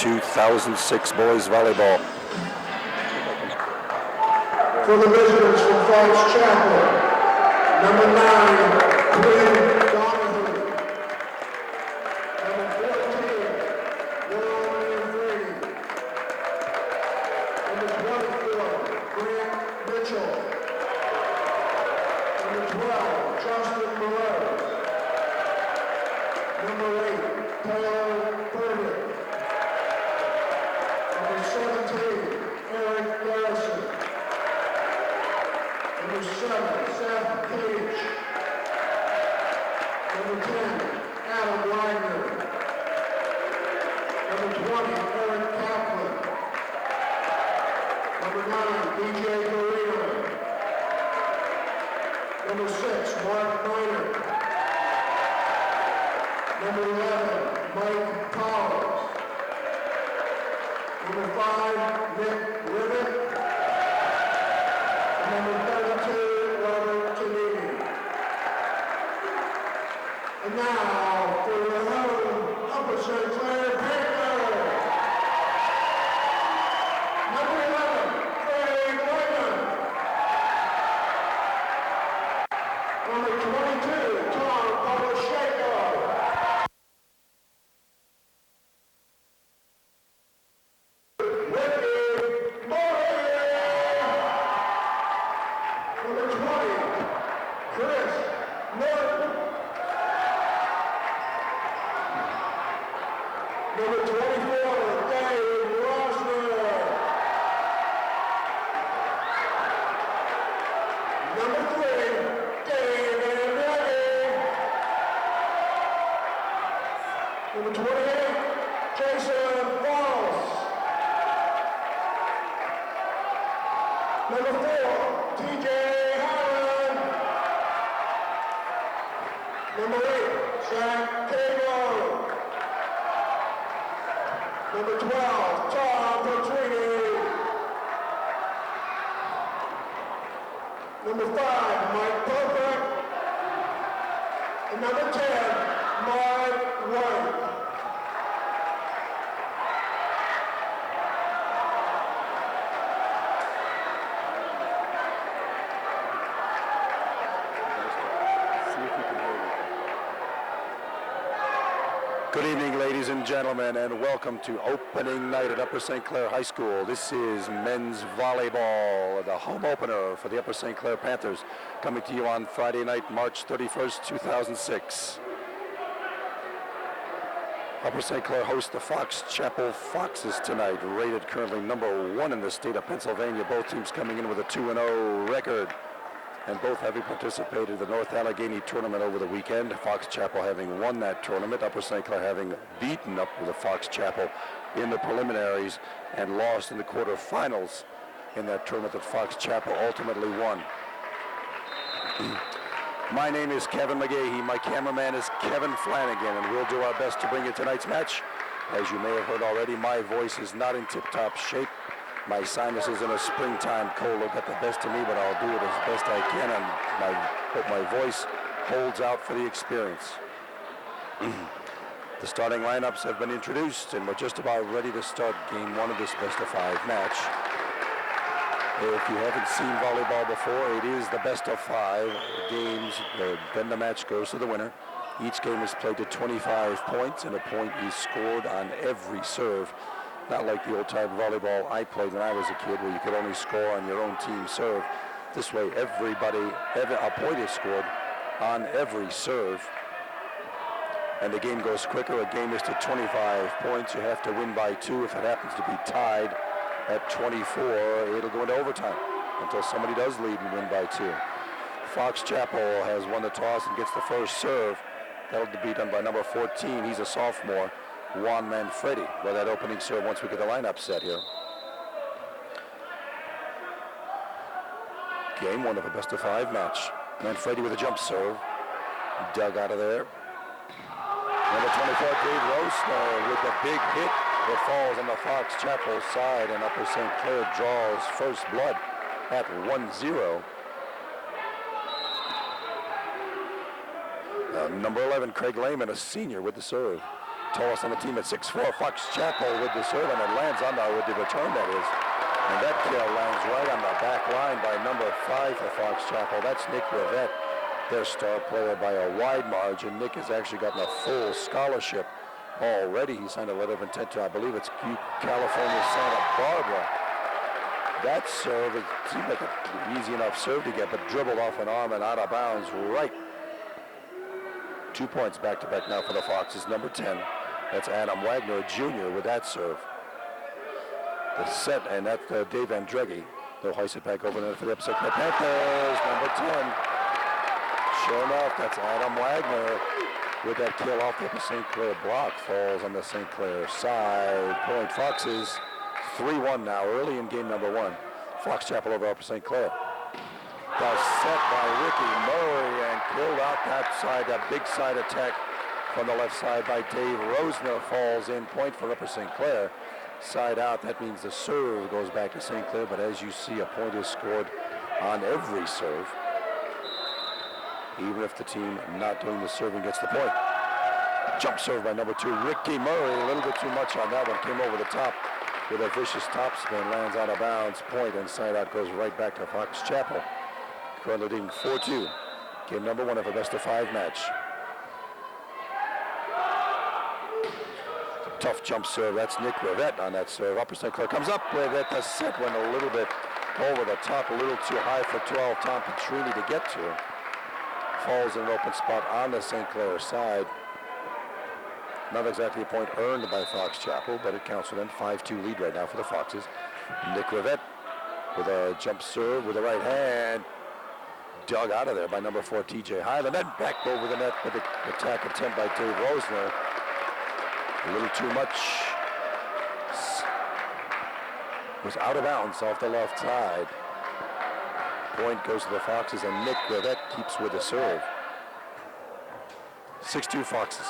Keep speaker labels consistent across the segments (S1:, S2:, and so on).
S1: 2006 boys volleyball.
S2: For the visitors from Fox Chapel, number 9, Quinn Donahue. Number 14, Lauren Brady. Number 24, Grant Mitchell. Number 12, Justin Moreau. Number 8, Taylor Purdy. Number 17, Eric Garrison. Number 7, Seth Page. Number 10, Adam Wagner. Number 20, Eric Kaplan. Number 9, DJ Carino. Number 6, Mark Miner. Number 11, Mike Powers. Number 5, Nick Ribbett. Number 32, Robert Tonini. And now for the home Upper St. Clair Panthers. Number 11, Craig Wyman. Number 22, Tom Polisheko. Number 24, Dave Rosner. Number 3, Dave Andretti. Number 28, Jason Wallace. Number 4, TJ Allen. Number 8, Zach Cable. Number 12, Tom Petrini. Number 5, Mike Pope. And number 10, Mike White.
S1: Good evening, ladies and gentlemen, and welcome to opening night at Upper St. Clair High School. This is men's volleyball, the home opener for the Upper St. Clair Panthers, coming to you on Friday night, March 31st, 2006. Upper St. Clair hosts the Fox Chapel Foxes tonight, rated currently number 1 in the state of Pennsylvania. Both teams coming in with a 2-0 record, and both having participated in the North Allegheny tournament over the weekend. Fox Chapel having won that tournament, Upper St. Clair having beaten up with the Fox Chapel in the preliminaries and lost in the quarterfinals in that tournament that Fox Chapel ultimately won. My name is Kevin McGahee. My cameraman is Kevin Flanagan, and we'll do our best to bring you tonight's match. As you may have heard already, my voice is not in tip-top shape. My sinuses in a springtime cold will get the best of me, but I'll do it as best I can, and I hope my voice holds out for the experience. The starting lineups have been introduced, and we're just about ready to start game 1 of this best-of-5 match. If you haven't seen volleyball before, it is the best-of-5 games. Then the match goes to the winner. Each game is played to 25 points, and a point is scored on every serve. Not like the old-time volleyball I played when I was a kid, where you could only score on your own team serve. This way, a point is scored on every serve. And the game goes quicker. A game is to 25 points. You have to win by 2. If it happens to be tied at 24, it'll go into overtime until somebody does lead and win by 2. Fox Chapel has won the toss and gets the first serve. That'll be done by number 14. He's a sophomore, Juan Manfredi, by that opening serve once we get the lineup set here. Game 1 of a best-of-5 match. Manfredi with a jump serve. Dug out of there. Number 24, Dave Rosner with the big hit that falls on the Fox Chapel side, and Upper St. Clair draws first blood at 1-0. Number 11, Craig Lehman, a senior, with the serve. Tallest on the team at 6'4", Fox Chapel with the serve, and it lands on with the return, that is. And that kill lands right on the back line by number 5 for Fox Chapel. That's Nick Rivette, their star player by a wide margin. Nick has actually gotten a full scholarship already. He signed a letter of intent to, I believe it's California, Santa Barbara. That serve, it seemed like an easy enough serve to get, but dribbled off an arm and out of bounds right. 2 points back-to-back now for the Foxes. Number 10, that's Adam Wagner Jr. with that serve. The set, and that's Dave Andreghi. They'll hoist it back over there for the upset. The Panthers, number 10. Sure enough, that's Adam Wagner with that kill off the Upper St. Clair block. Falls on the St. Clair side. Point Foxes 3-1 now, early in game number 1. Fox Chapel over Upper St. Clair. The set by Ricky Murray and killed out that side, that big side attack from the left side by Dave Rosner. Falls in, point for Upper St. Clair. Side out, that means the serve goes back to St. Clair, but as you see, a point is scored on every serve. Even if the team not doing the serving gets the point. Jump serve by number 2, Ricky Murray. A little bit too much on that one. Came over the top with a vicious topspin. Lands out of bounds. Point and side out goes right back to Fox Chapel. Currently leading 4-2. Game number 1 of a best-of-5 match. Tough jump serve. That's Nick Rivette on that serve. Upper St. Clair comes up with it. The set went a little bit over the top, a little too high for 12. Tom Petrini to get to. Falls in an open spot on the St. Clair side. Not exactly a point earned by Fox Chapel, but it counts for them. 5-2 lead right now for the Foxes. Nick Rivette with a jump serve with the right hand. Dug out of there by number 4, TJ Highland. Then back over the net with the attack attempt by Dave Rosner. A little too much. Was out of bounds off the left side. Point goes to the Foxes, and Nick Rivette keeps with the serve. 6-2 Foxes.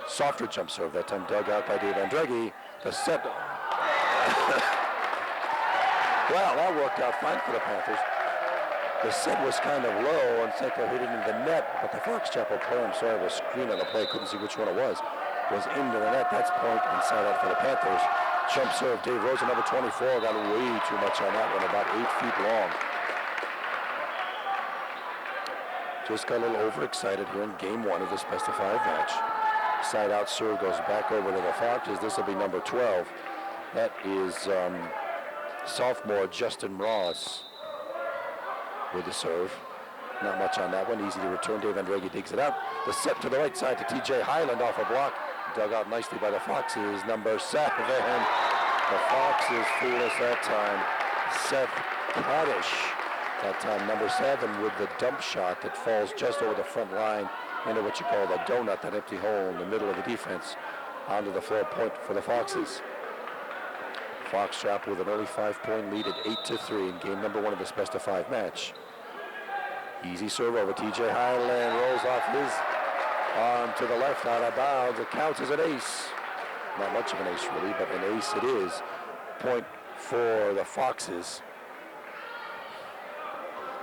S1: Softer jump serve, that time dug out by Dave Andreghi. The set. Well, that worked out fine for the Panthers. The set was kind of low, and St. Clair hit it into the net, but the Fox Chapel player, I'm sorry, was screen on the play, couldn't see which one it was into the net. That's point inside out for the Panthers. Jump serve, Dave Rosen, number 24, got way too much on that one, about 8 feet long. Just got a little overexcited here in game 1 of this best-of-5 match. Side out serve goes back over to the Foxes. This will be number 12. That is sophomore Justin Ross with the serve. Not much on that one. Easy to return. Dave Andreghi digs it out. The set to the right side to TJ Highland off a block. Dug out nicely by the Foxes. Number 7. The Foxes fool us that time. Seth Kaddish. That time number 7 with the dump shot that falls just over the front line into what you call the donut, that empty hole in the middle of the defense. Onto the floor, point for the Foxes. Fox Chapel with an early 5-point lead at 8-3 in game number 1 of this best-of-5 match. Easy serve over TJ Highland, rolls off his arm to the left, out of bounds. It counts as an ace. Not much of an ace really, but an ace it is. Point for the Foxes.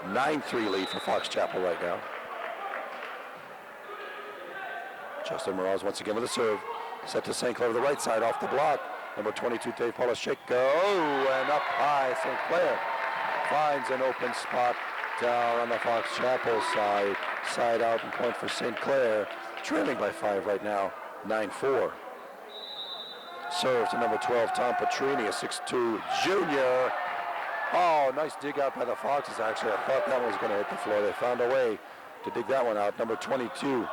S1: 9-3 lead for Fox Chapel right now. Justin Moroz once again with a serve. Set to St. Clair to the right side off the block. Number 22, Dave Polishek. And up high, St. Clair finds an open spot down on the Fox Chapel side. Side out and point for St. Clair. Trailing by 5 right now, 9-4. Serve to number 12, Tom Petrini, a 6'2 junior. Oh, nice dig out by the Foxes, actually. I thought that one was going to hit the floor. They found a way to dig that one out. Number 22,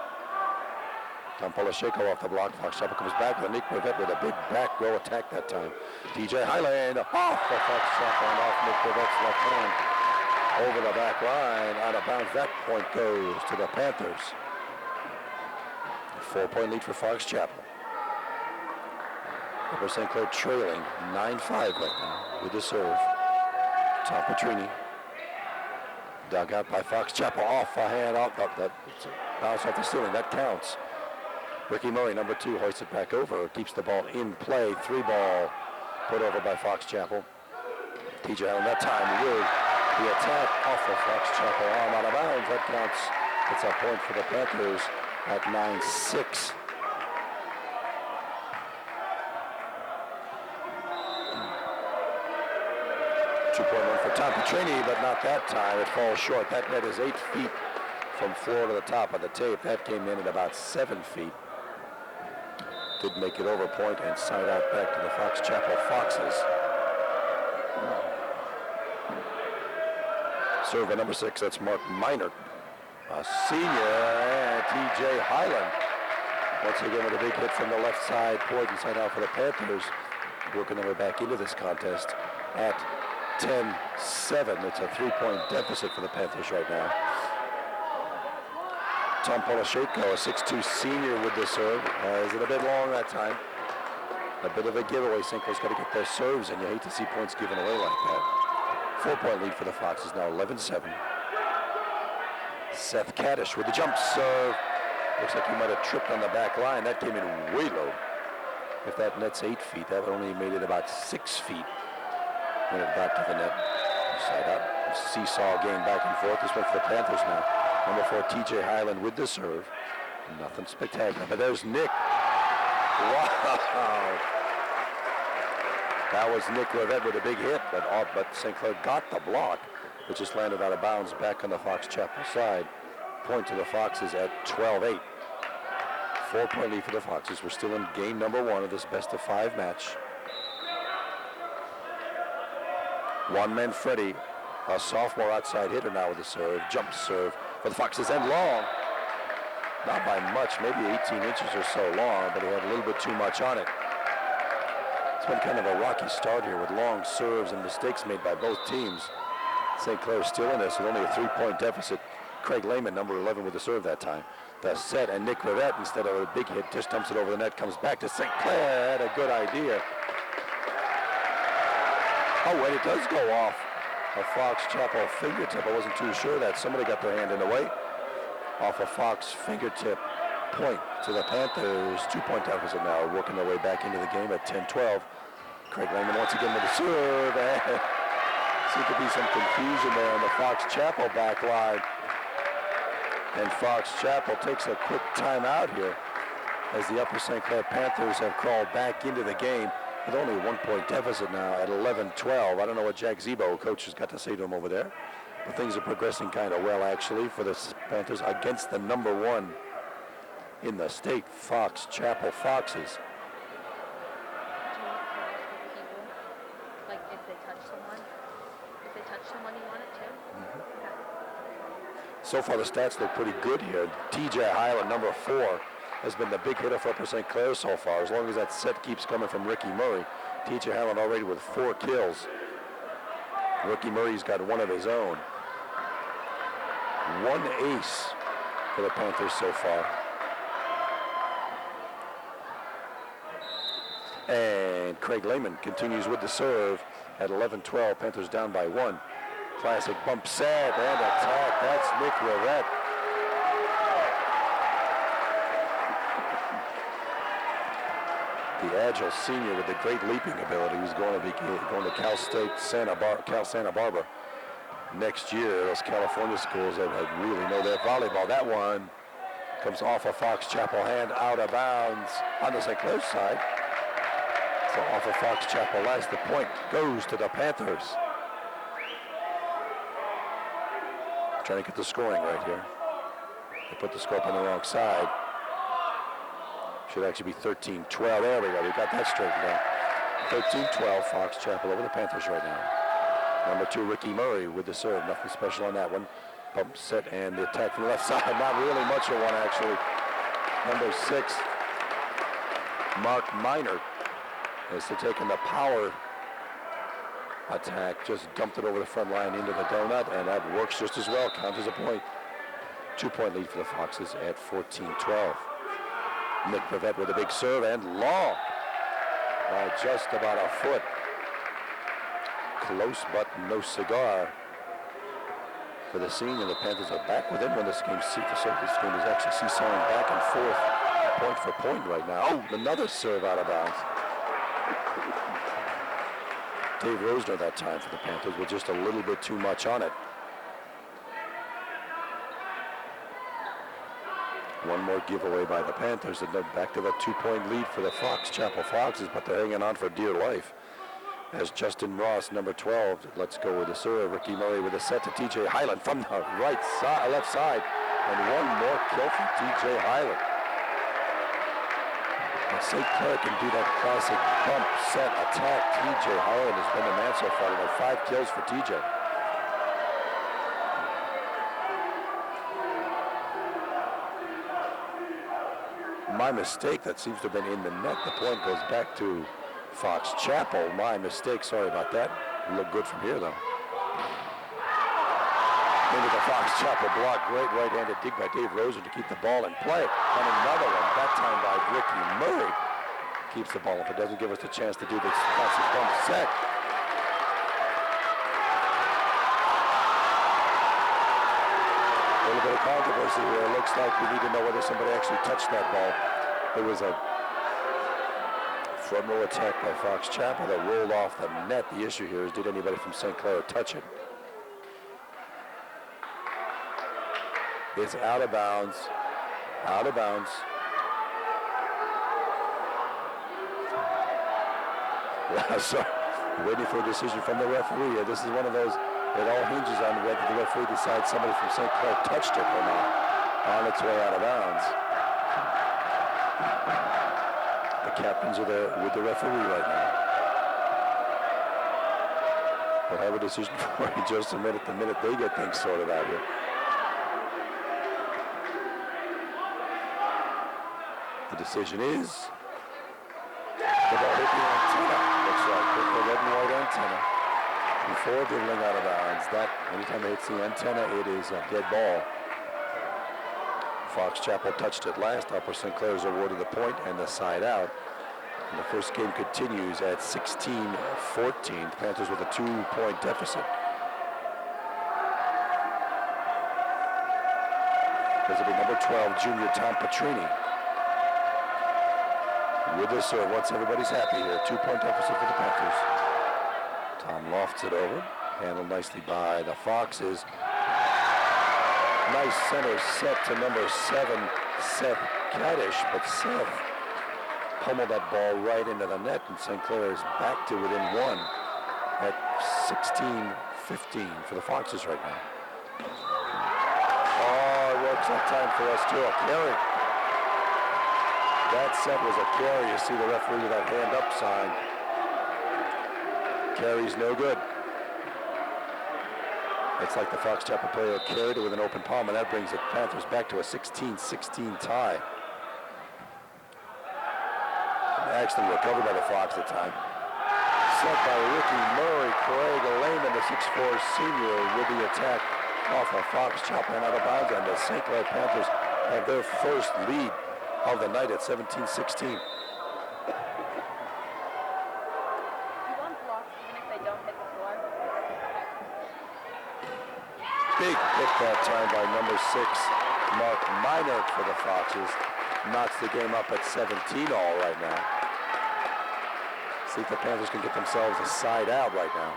S1: Tom Polisheko off the block. Fox Chapel comes back with Nick Rivette with a big back row attack that time. TJ Highland off the Fox Chapel and off Nick Rivette's left hand. Over the back line, out of bounds. That point goes to the Panthers. 4-point lead for Fox Chapel. Upper St. Clair trailing 9-5 right now with the serve. Tom Petrini. Dug out by Fox Chapel off a hand, off that bounce off the ceiling. That counts. Ricky Murray, number 2, hoists it back over. Keeps the ball in play. 3-ball put over by Fox Chapel. TJ Allen that time with the attack off of Fox Chapel arm out of bounds. That counts. It's a point for the Panthers. at 9-6. Two-point run for Tom Petrini, but not that time. It falls short. That net is 8 feet from floor to the top of the tape. That came in at about 7 feet. Didn't make it over point and side out back to the Fox Chapel Foxes. Serve at number 6, that's Mark Minor, a senior, and T.J. Highland. Once again with a big hit from the left side, point inside out for the Panthers, working their way back into this contest at 10-7. It's a 3-point deficit for the Panthers right now. Tom Poloshenko, a 6'2 senior with the serve. Is it a bit long that time? A bit of a giveaway. St. Clair's got to get their serves, and you hate to see points given away like that. 4-point lead for the Foxes now, 11-7. Seth Kaddish with the jump serve. Looks like he might have tripped on the back line. That came in way low. If that net's 8 feet, that only made it about 6 feet when it got to the net. Side up. Seesaw game back and forth. This one for the Panthers now. Number 4, T.J. Highland with the serve. Nothing spectacular. But there's Nick. Wow. That was Nick Rivette with a big hit, but St. Clair got the block. It just landed out of bounds back on the Fox Chapel side. Point to the Foxes at 12-8. 4-point lead for the Foxes. We're still in game number 1 of this best-of-5 match. One-man Freddie, a sophomore outside hitter now with the serve. Jump serve for the Foxes and long. Not by much, maybe 18 inches or so long, but he had a little bit too much on it. It's been kind of a rocky start here with long serves and mistakes made by both teams. St. Clair still in this with only a 3-point deficit. Craig Lehman, number 11, with the serve that time. The set, and Nick Rivette, instead of a big hit, just dumps it over the net, comes back to St. Clair. Had a good idea. Oh, and it does go off a Fox Chapel fingertip. I wasn't too sure that. Somebody got their hand in the way. Off a Fox fingertip. Point to the Panthers. 2-point deficit now, working their way back into the game at 10-12. Craig Lehman once again with the serve. And seemed to be some confusion there on the Fox Chapel back line. And Fox Chapel takes a quick timeout here as the Upper St. Clair Panthers have crawled back into the game with only a 1-point deficit now at 11-12. I don't know what Jack Zebo, coach, has got to say to him over there, but things are progressing kind of well, actually, for the Panthers against the number 1 in the state, Fox Chapel Foxes.
S3: Like if they touch someone, you want it too?
S1: Mm-hmm. So far the stats look pretty good here. T.J. Highland, number 4, has been the big hitter for Upper St. Clair so far. As long as that set keeps coming from Ricky Murray. T.J. Highland already with 4 kills. Ricky Murray's got one of his own. 1 ace for the Panthers so far. And Craig Lehman continues with the serve at 11-12. Panthers down by 1. Classic bump set and attack. That's Nick Rivette. The agile senior with the great leaping ability who's going to Cal Santa Barbara next year. Those California schools that really know their volleyball. That one comes off a Fox Chapel hand out of bounds on the St. Clair side. So off of Fox Chapel last. The point goes to the Panthers. Trying to get the scoring right here. They put the score up on the wrong side. Should actually be 13-12. There we go. We got that straightened out. 13-12. Fox Chapel over the Panthers right now. Number 2, Ricky Murray with the serve. Nothing special on that one. Pump set and the attack from the left side. Not really much of one, actually. Number 6, Mark Minor, is taking the power attack. Just dumped it over the front line into the donut, and that works just as well. Counts as a point. 2-point lead for the Foxes at 14-12. Nick Rivette with a big serve and long by just about a foot. Close but no cigar for the senior. The Panthers are back within when this game is actually seesawing back and forth, point for point right now. Oh, another serve out of bounds. Dave Rosner that time for the Panthers with just a little bit too much on it. 1 more giveaway by the Panthers. And back to the 2-point lead for the Chapel Foxes, but they're hanging on for dear life. As Justin Ross, number 12, let's go with the serve. Ricky Murray with a set to TJ Highland from the left side. And one more kill from TJ Highland. And St. Clair can do that classic bump, set, attack. TJ Highland has been the man so far. There are 5 kills for TJ. My mistake, that seems to have been in the net. The point goes back to Fox Chapel. My mistake, sorry about that. Look good from here, though. Into the Fox Chapel block. Great right-handed dig by Dave Rosen to keep the ball in play. And another one, that time by Ricky Murray. Keeps the ball if it doesn't give us the chance to do this classic bump set. A little bit of controversy here. It looks like we need to know whether somebody actually touched that ball. There was a front row attack by Fox Chapel that rolled off the net. The issue here is, did anybody from St. Clair touch it? It's out of bounds. Out of bounds. So, waiting for a decision from the referee. This is one of those, it all hinges on whether the referee decides somebody from St. Clair touched it or not. On its way out of bounds. The captains are there with the referee right now. We'll have a decision for you just a minute, the minute they get things sorted out here. The decision is the ball hit the antenna. Looks like hit the red and white antenna before dribbling out of bounds. That anytime it hits the antenna, it is a dead ball. Fox Chapel touched it last. Upper St. Clair is awarded the point and the side out. And the first game continues at 16-14. Panthers with a 2-point deficit. This will be number 12, junior Tom Petrini. With the serve, once everybody's happy here. 2-point deficit for the Panthers. Tom lofts it over. Handled nicely by the Foxes. Nice center set to number 7, Seth Kaddish, but Seth pummeled that ball right into the net, and St. Clair is back to within 1 at 16-15 for the Foxes right now. Oh, it works that time for us too. A carry. That set was a carry. You see the referee with that hand up sign. Carry's no good. It's like the Fox Chapel player carried it with an open palm, and that brings the Panthers back to a 16-16 tie. Excellent recovered by the Fox at the time. Set by Ricky Murray. Craig Lehman, the 6'4 senior, with the attack off of Fox Chapel and out of bounds, and the St. Clair Panthers have their first lead of the night at 17-16. Big hit that time by number 6, Mark Minert for the Foxes. Knocks the game up at 17 all right now. See if the Panthers can get themselves a side out right now.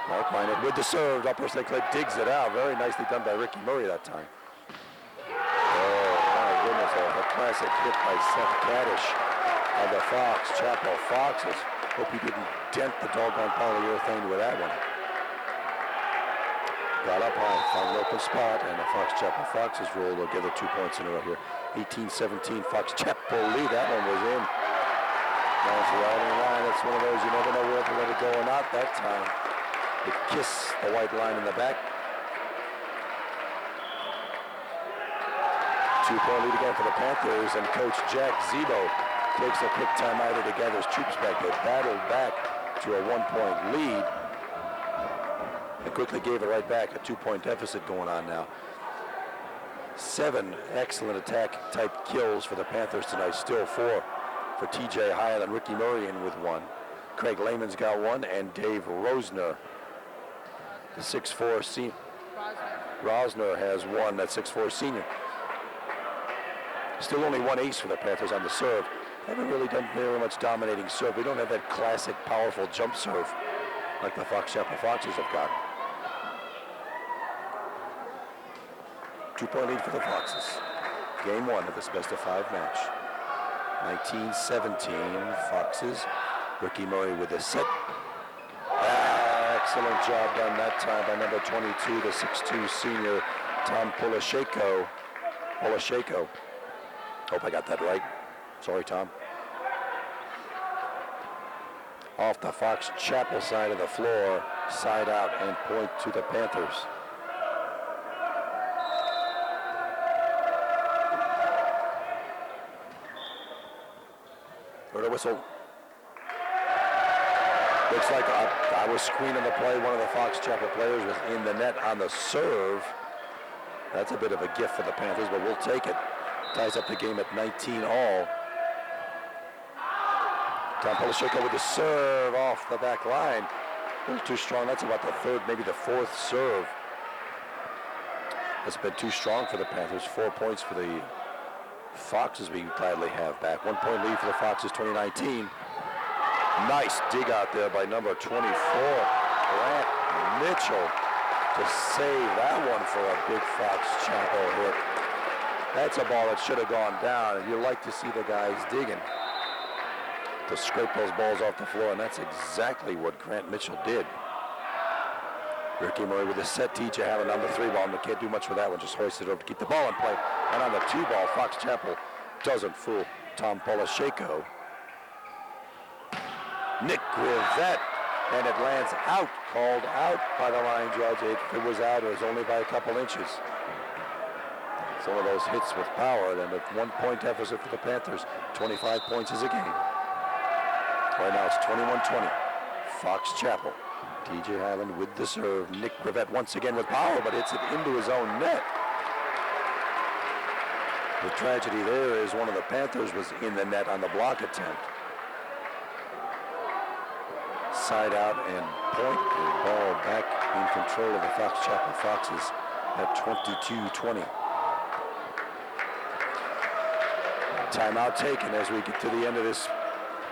S1: Mark Minert with the serve. Upper St. Clair digs it out. Very nicely done by Ricky Murray that time. Oh my goodness, a classic hit by Seth Kaddish. And the Fox Chapel Foxes. Hope he didn't dent the doggone polyurethane with that one. Got up high, found an open spot, and the Fox Chapel Foxes roll together 2 points in a row here. 18-17, Fox Chapel lead. That one was in. That's right in line. That's one of those you never know whether to let it go or not that time. They kiss the white line in the back. 2-point lead again for the Panthers, and Coach Jack Zebo takes a quick timeout to gather his troops back. They battled back to a 1-point lead and quickly gave it right back. A 2-point deficit going on now. 7 excellent attack type kills for the Panthers tonight. Still 4 for TJ Highland. Ricky Murray in with 1. Craig Lehman's got 1, and Dave Rosner, the 6'4 senior. Rosner has 1, that 6'4 senior. Still only 1 ace for the Panthers on the serve. Haven't really done very much dominating serve. We don't have that classic, powerful jump serve. like the Fox Chapel Foxes have got. 2-point lead for the Foxes. Game 1 of this best-of-5 match. 19-17 Foxes. Ricky Murray with a set. Excellent job done that time by number 22, the 6'2 senior, Tom Polasheko. Hope I got that right. Sorry, Tom. Off the Fox Chapel side of the floor, side out and point to the Panthers. Heard a whistle. Looks like I was screening the play. One of the Fox Chapel players was in the net on the serve. That's a bit of a gift for the Panthers, but we'll take it. Ties up the game at 19 all. Tom Polasheko with the serve off the back line. A little too strong. That's about the third, maybe the fourth serve. That's been too strong for the Panthers. 4 points for the Foxes we gladly have back. 1 point lead for the Foxes, 2019. Nice dig out there by number 24, Grant Mitchell, to save that one for a big Fox Chapel hit. That's a ball that should have gone down, and you like to see the guys digging to scrape those balls off the floor, and that's exactly what Grant Mitchell did. Ricky Murray with a set. TJ Allen on the 3-ball, but can't do much with that one. Just hoisted it over to keep the ball in play. And on the 2-ball, Fox Chapel doesn't fool Tom Polasheko. Nick Rivette, and it lands out, called out by the line judge. If it was out, it was only by a couple inches. It's one of those hits with power, and a 1 point deficit for the Panthers. 25 points is a game. Right now it's 21-20. Fox Chapel. TJ Highland with the serve. Nick Rivette once again with power, but hits it into his own net. The tragedy there is one of the Panthers was in the net on the block attempt. Side out and point, the ball back in control of the Fox Chapel Foxes at 22-20. Timeout taken as we get to the end of this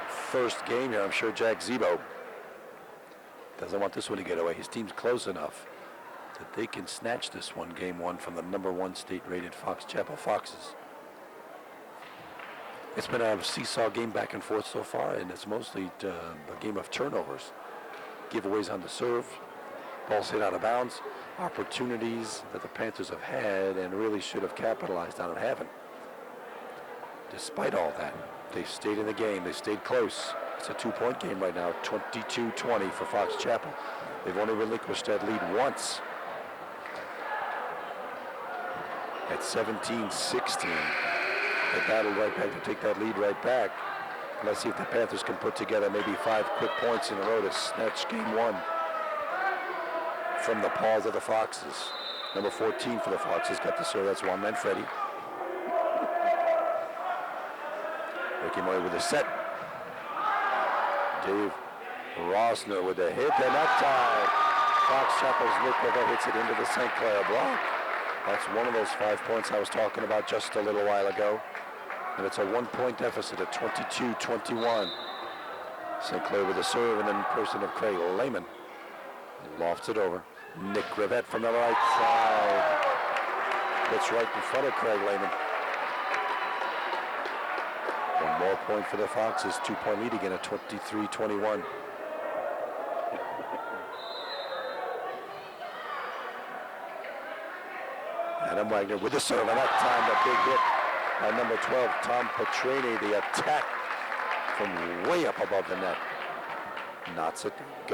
S1: first game here. I'm sure Jack Zebo doesn't want this one to get away. His team's close enough that they can snatch this one, game 1, from the number 1 state-rated Fox Chapel Foxes. It's been a seesaw game back and forth so far, and it's mostly a game of turnovers. Giveaways on the serve, balls hit out of bounds, opportunities that the Panthers have had and really should have capitalized on and haven't. Despite all that, they stayed in the game. They stayed close. It's a 2-point game right now, 22-20 for Fox Chapel. They've only relinquished that lead once at 17-16. They battled right back to take that lead right back. Let's see if the Panthers can put together maybe 5 quick points in a row to snatch game 1 from the paws of the Foxes. Number 14 for the Foxes got the serve. That's one-man Freddie. Ricky Murray with a set. Dave Rosner with a hit, and that time Fox Chapel's Nick Rivette hits it into the St. Clair block. That's one of those 5 points I was talking about just a little while ago. And it's a 1-point deficit at 22-21. St. Clair with a serve, and in person of Craig Lehman. Lofts it over. Nick Rivette from the right side. Gets right in front of Craig Lehman. 1 more point for the Foxes. 2-point lead again at 23-21. Adam Wagner with the serve, and that time the big hit by number 12, Tom Petrini. The attack from way up above the net. Knots it,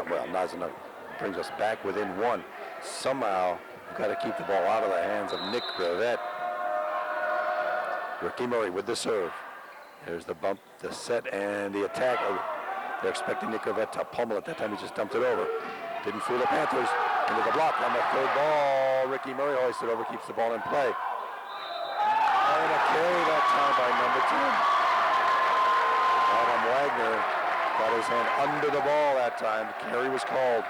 S1: well, not enough. Brings us back within 1. Somehow, we've got to keep the ball out of the hands of Nick Rivette. Ricky Murray with the serve. There's the bump, the set, and the attack. They're expecting Nick Rivette to pummel it. That time he just dumped it over. Didn't fool the Panthers. Into the block on the 3rd ball. Ricky Murray hoisted over, keeps the ball in play. And a carry that time by number 10. Adam Wagner got his hand under the ball that time. The carry was called.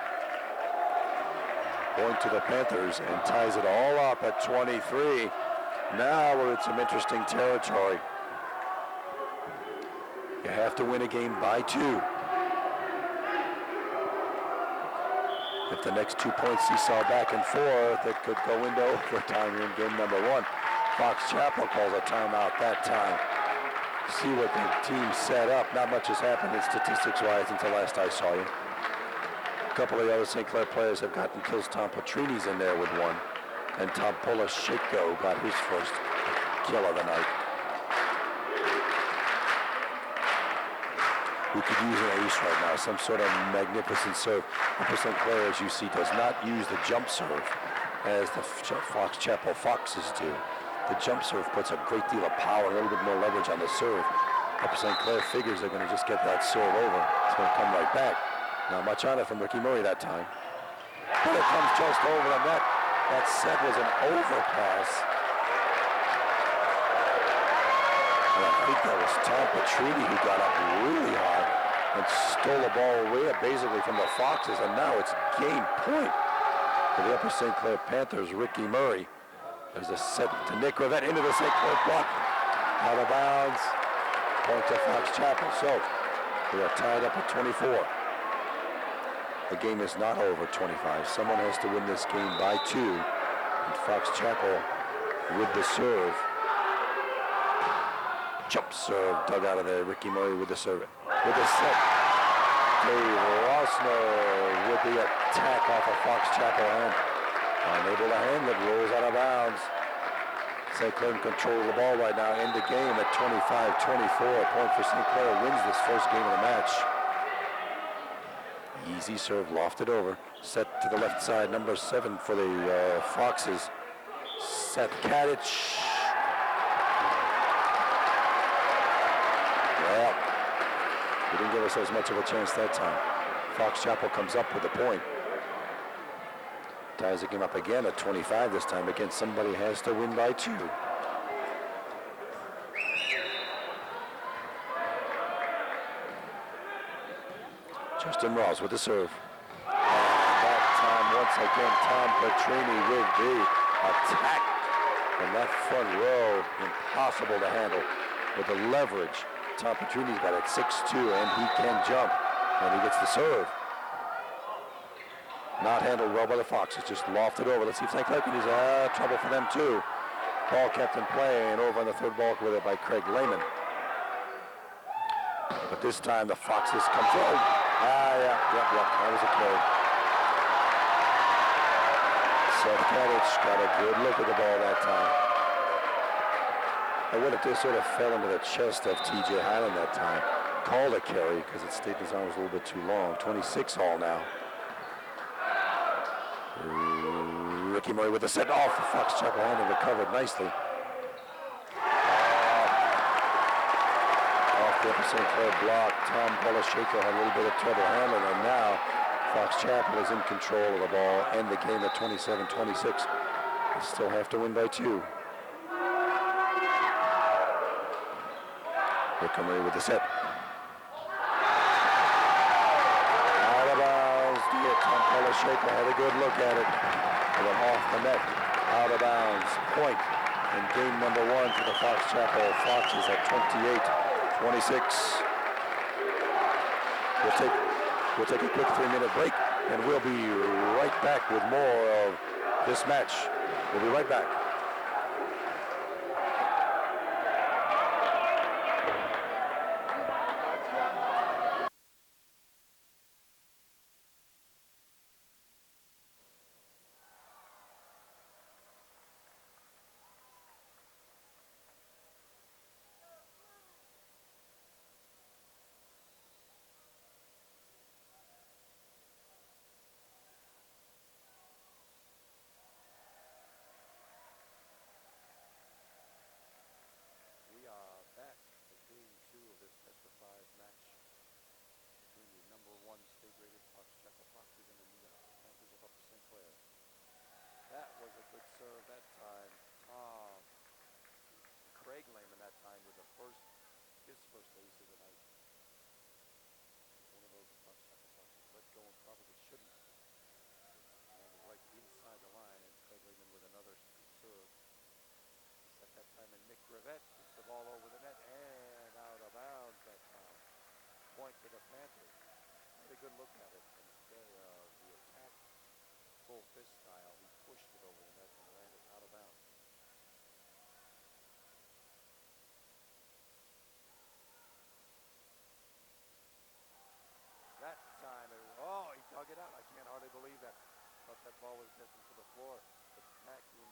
S1: Going to the Panthers and ties it all up at 23. Now we're in some interesting territory. You have to win a game by 2. the next 2 points seesaw back and forth. It could go into overtime here in game number one. Fox Chapel calls a timeout that time. See what the team set up. Not much has happened in statistics-wise until last I saw you. A couple of the other St. Clair players have gotten kills. Tom Petrini's in there with one. And Tom Polasheko got his first kill of the night. We could use an ace right now, some sort of magnificent serve. Upper St. Clair, as you see, does not use the jump serve as the Fox Chapel Foxes do. The jump serve puts a great deal of power, a little bit more leverage on the serve. Upper St. Clair figures they're going to just get that serve over. It's going to come right back. Not much on it from Ricky Murray that time. But it comes just over the net. That set was an overpass. And I think that was Tom Petrini who got up really high and stole the ball away basically from the Foxes, and now it's game point for the Upper St. Clair Panthers. Ricky Murray. There's a set to Nick Rivette into the St. Clair block. Out of bounds. Point to Fox Chapel. So we are tied up at 24. The game is not over 25. Someone has to win this game by 2. And Fox Chapel with the serve. Jump serve dug out of there. Ricky Murray with the serve. With the set. Dave Rossner with the attack off of Fox Chapel hand. Unable to handle it, rolls out of bounds. St. Clair in control of the ball right now in the game at 25-24. Point for St. Clair, wins this first game of the match. Easy serve, lofted over. Set to the left side, number 7 for the Foxes. Set Katic. Well, we didn't give ourselves much of a chance that time. Fox Chapel comes up with the point. Ties the game up again at 25 this time. Again, somebody has to win by 2. Justin Ross with the serve. And that time, once again, Tom Petrini with the attack. And that front row, impossible to handle with the leverage. Tom Petrini's got it 6'2", and he can jump. And he gets the serve. Not handled well by the Foxes, just lofted over. Let's see if St. Clair can use trouble for them too. Ball kept in play and over on the third ball with it by Craig Lehman. But this time the Foxes come through. Yeah, that was a play. Seth Katic got a good look at the ball that time. I wonder if this sort of fell into the chest of T.J. Highland that time. Called a carry because it stayed his arm was a little bit too long. 26 all now. Ricky Murray with the set off the Fox Chapel hand and recovered nicely. Off the Upper St. Clair block, Tom Polasheko had a little bit of trouble handling, and now Fox Chapel is in control of the ball and the game at 27-26. They still have to win by 2. Ricky Murray with the set. Tom Polasheko had a good look at it. It went off the net, out of bounds. Point in game number 1 for the Fox Chapel Foxes at 28-26. We'll take a quick 3-minute break, and we'll be right back with more of this match. We'll be right back. That was a good serve that time. Craig Lehman that time with his first ace of the night. One of those Fox Chapel Foxes let go and probably shouldn't. And right inside the line, and Craig Lehman with another serve. Set that time, and Nick Rivette gets the ball over the net and out of bounds that time. Point to the Panthers. Had a good look at it, and instead of the attack full fist style. He pushed it over the net and landed out of bounds. That time, he dug it out. I can't hardly believe that. Thought that ball was destined for the floor. Attacking,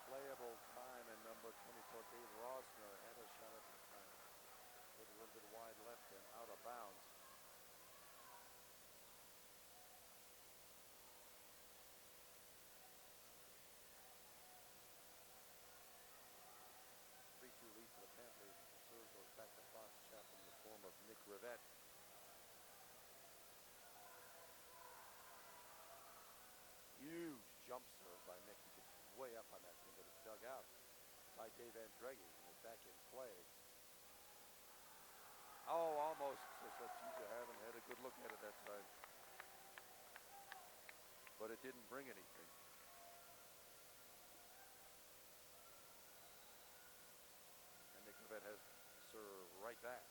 S1: playable time, and number 24, Dave Rosner, had a shot at that time. Hit a little bit wide left and out of bounds. Lead for the Panthers. The serve goes back to Fox Chaplin in the form of Nick Rivette. Huge jump serve by Nick. He gets way up on that thing, but it's dug out by Dave Andreghi with back in play. Oh, almost. TJ Harlan had a good look at it that time, but it didn't bring anything. Nick Rivette has serve right back.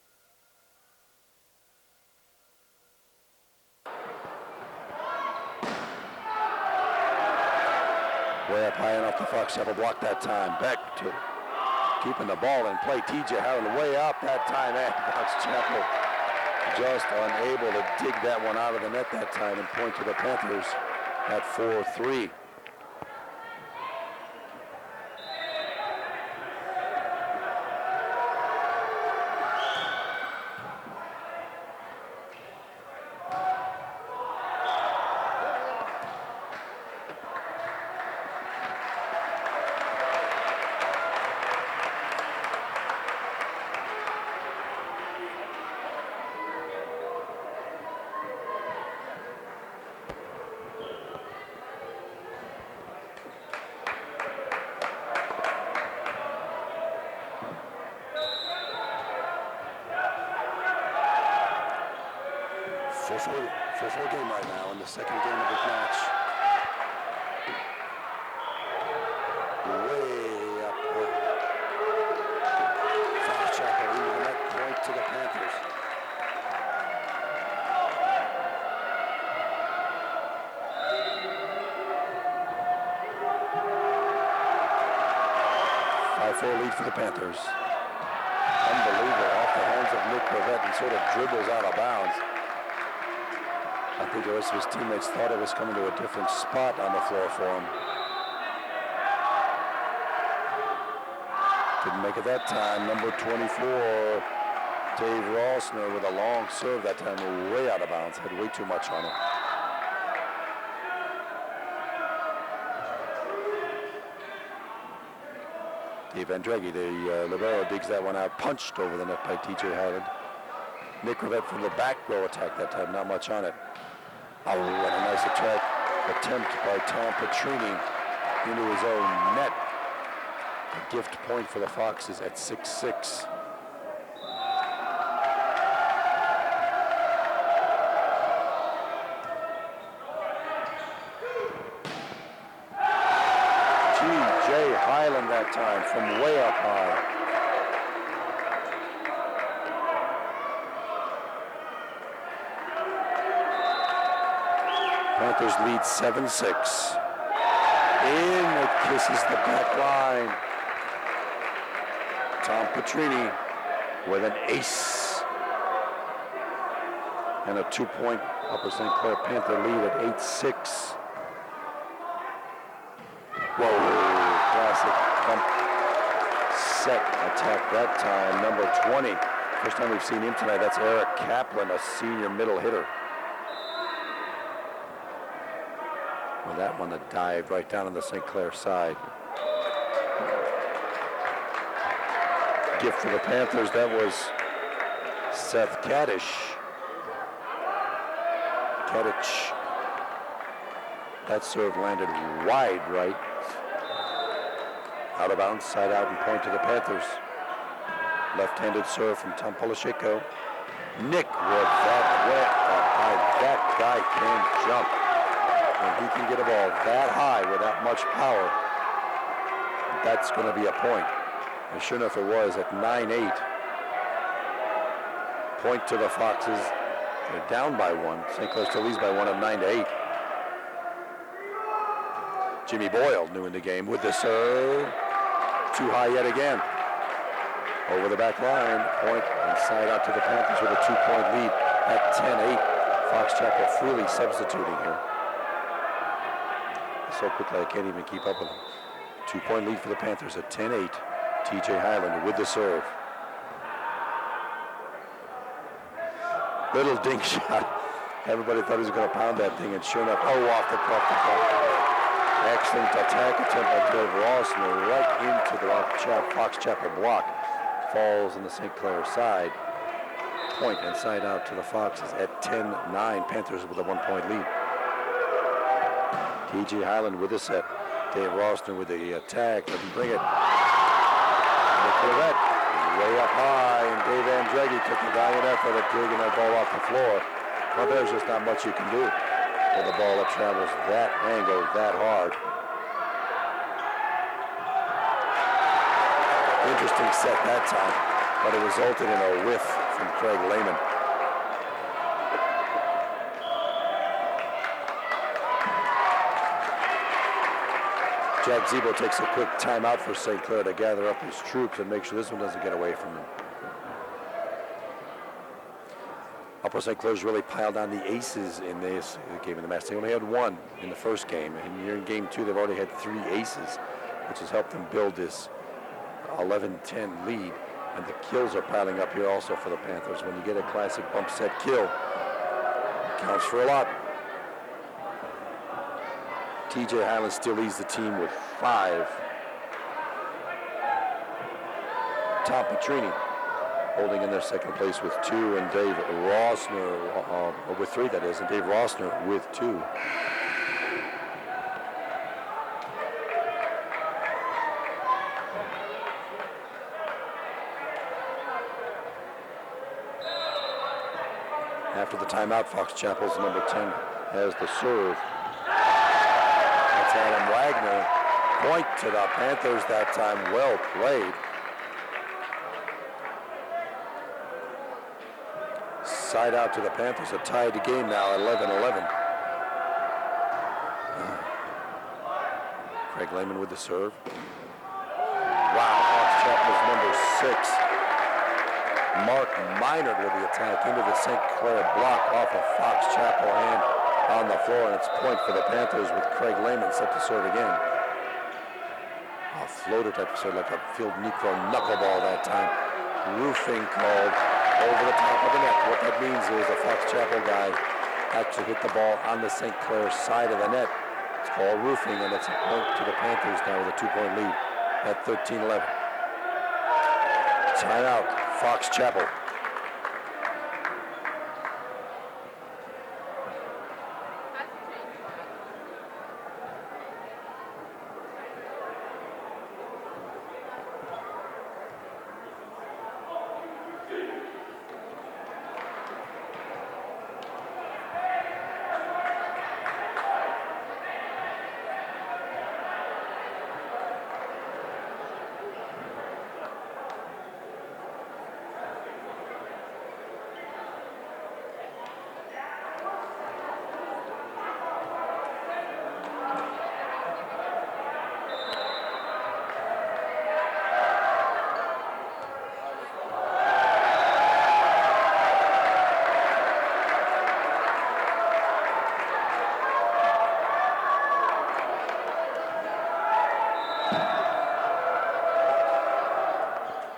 S1: Way up high enough, the Fox Chapel blocked that time. Back to keeping the ball in play. TJ Harlan way up that time, and Fox Chapel just unable to dig that one out of the net that time and point to the Panthers at 4-3. Full game right now in the second game of this match. Way up. Fox Chapel into the net, point to the Panthers. Five-4 lead for the Panthers. Unbelievable, off the hands of Nick Rivette and sort of dribbles out of bounds. I think the rest of his teammates thought it was coming to a different spot on the floor for him. Didn't make it that time. Number 24, Dave Rosner with a long serve that time, way out of bounds. Had way too much on it. Dave Andreghi, the libero, digs that one out. Punched over the net by TJ Harlan. Nick Rivette from the back row attack that time, not much on it. Oh, what a nice attempt by Tom Petrini into his own net. A gift point for the Foxes at 6-6. T.J. Hyland that time from way up high. Panthers lead 7-6. In, it kisses the back line. Tom Petrini with an ace. And a 2-point Upper St. Clair Panther lead at 8-6. Whoa, classic pump set attack that time. Number 20. First time we've seen him tonight. That's Eric Kaplan, a senior middle hitter. Well, that one that dived right down on the St. Clair side. Gift for the Panthers, that was Seth Kaddish. That serve landed wide right. Out of bounds, side out, and point to the Panthers. Left-handed serve from Tom Polisheko. Nick with that wet. That guy can jump. When he can get a ball that high with that much power, that's going to be a point. And sure enough, it was at 9-8. Point to the Foxes. They're down by one. St. Clair still leads by one at 9-8. Jimmy Boyle, new in the game, with the serve. Too high yet again. Over the back line, point inside out to the Panthers with a 2-point lead at 10-8. Fox Chapel freely substituting here. So quickly I can't even keep up with them. 2-point lead for the Panthers at 10-8. TJ Highland with the serve. Little dink shot. Everybody thought he was going to pound that thing, and sure enough, off the cuff. Excellent attack attempt by Dave Rossner right into the Fox Chapel block. Falls on the St. Clair side. Point inside out to the Foxes at 10-9. Panthers with a 1-point lead. TJ Highland with the set. Dave Rossner with the attack. Doesn't bring it. Nicolette way up high, and Dave Andretti took a valiant effort at digging that ball off the floor. Well, there's just not much you can do with a ball that travels that angle that hard. Interesting set that time, but it resulted in a whiff from Craig Lehman. Jack Zebo takes a quick timeout for St. Clair to gather up his troops and make sure this one doesn't get away from him. Upper St. Clair's really piled on the aces in this game in the match. They only had one in the first game, and here in game 2 they've already had 3 aces, which has helped them build this 11-10 lead. And the kills are piling up here also for the Panthers. When you get a classic bump set kill, it counts for a lot. TJ Highland still leads the team with 5. Tom Petrini holding in their second place with 2, and Dave Rossner with 3, that is, and Dave Rossner with 2. After the timeout, Fox Chapel's number 10 has the serve. That's Adam Wagner. Point to the Panthers that time. Well played. Side out to the Panthers. A tied game now, 11-11. Craig Lehman with the serve. Wow, Fox Chapel's number 6. Mark Minard with the attack into the St. Clair block off of Fox Chapel hand on the floor, and it's point for the Panthers with Craig Lehman set to serve again. A floater type of serve, like a field Necro knuckleball that time. Roofing called over the top of the net. What that means is the Fox Chapel guy actually hit the ball on the St. Clair side of the net. It's called roofing, and it's a point to the Panthers now with a 2-point lead at 13-11. Timeout, Fox Chapel.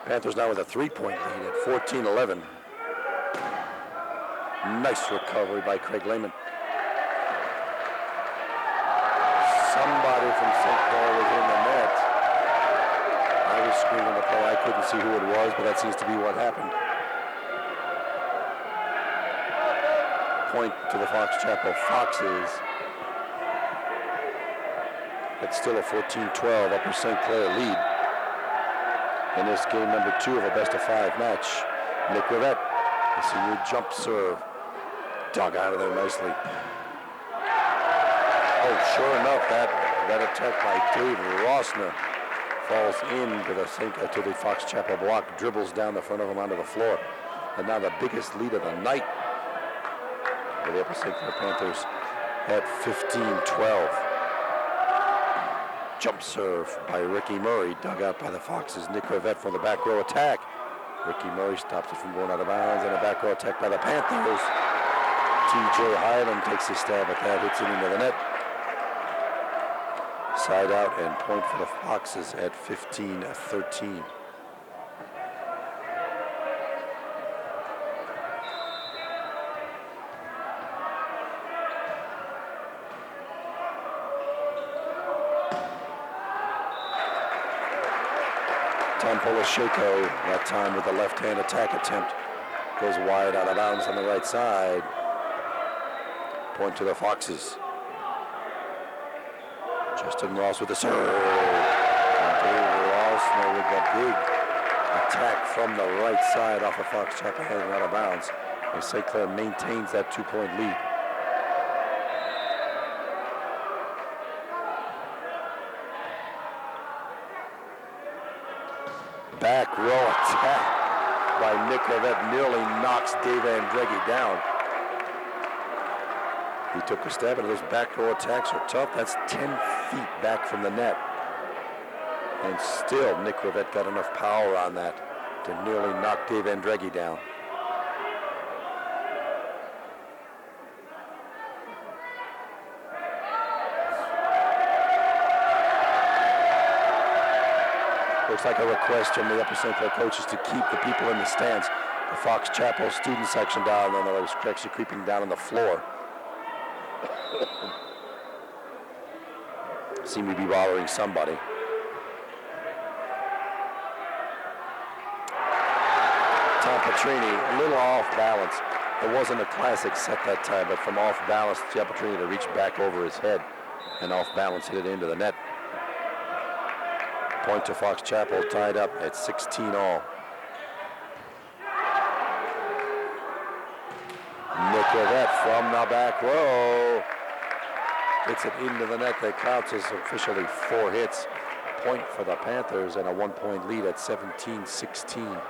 S1: Panthers now with a 3-point lead at 14-11. Nice recovery by Craig Lehman. Somebody from St. Paul was in the net. I was screaming the play. I couldn't see who it was, but that seems to be what happened. Point to the Fox Chapel Foxes. It's still a 14-12 Upper St. Clair lead in this game number 2 of a best-of-5 match. Nick Rivette, the senior jump serve, dug out of there nicely. Oh, sure enough, that attack by Dave Rossner falls into to the Fox Chapel block, dribbles down the front of him onto the floor, and now the biggest lead of the night for the Upper St. Clair Panthers at 15-12. Jump serve by Ricky Murray, dug out by the Foxes. Nick Rivette for the back row attack. Ricky Murray stops it from going out of bounds, and a back row attack by the Panthers. TJ Hyland takes a stab at that, hits it into the net. Side out and point for the Foxes at 15-13. Tom Polisheko, that time with the left-hand attack attempt, goes wide out of bounds on the right side. Point to the Foxes. Justin Ross with the serve. And Dave Ross with the big attack from the right side off of Fox Chapel and out of bounds. And St. Clair maintains that 2-point lead. Back row attack by Nick Rivette nearly knocks Dave Andreggi down. He took a stab, and those back row attacks are tough. That's 10 feet back from the net. And still, Nick Rivette got enough power on that to nearly knock Dave Andreggi down. Looks like a request from the Upper St. Clair coaches to keep the people in the stands. The Fox Chapel student section down, and they're actually creeping down on the floor. Seem to be bothering somebody. Tom Petrini, a little off balance. It wasn't a classic set that time, but from off balance, Tom Petrini to reach back over his head and off balance hit it into the net. Point to Fox Chapel, tied up at 16-all. Nick Rivette from the back row. Gets it into the net. That counts as officially 4 hits. Point for the Panthers and a 1-point lead at 17-16.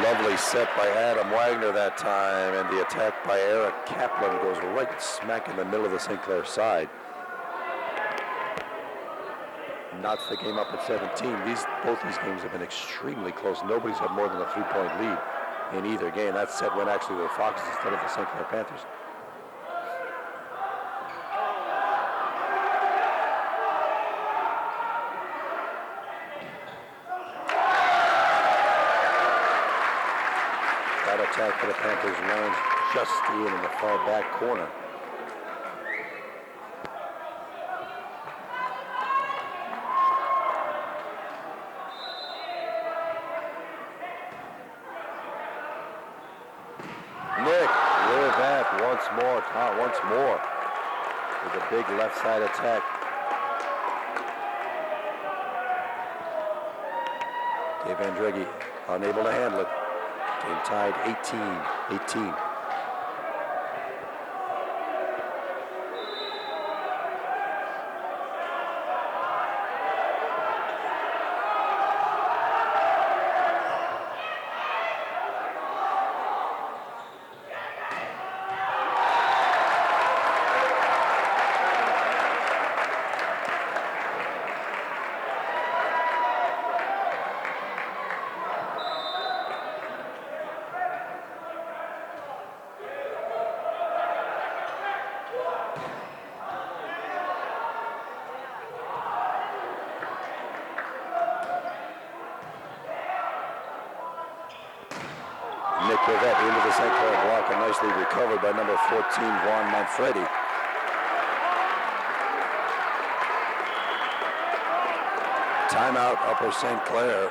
S1: Lovely set by Adam Wagner that time, and the attack by Eric Kaplan goes right smack in the middle of the St. Clair side. Knots the game up at 17. Both these games have been extremely close. Nobody's had more than a 3-point lead in either game. That set went actually to the Foxes instead of the St. Clair Panthers. That attack for the Panthers lands just in the far back corner. Nick Rivette once more with a big left side attack. Dave Andreggi unable to handle it. Game tied 18-18. Nick Rivette into the St. Clair block and nicely recovered by number 14, Juan Manfredi. Timeout, Upper St. Clair.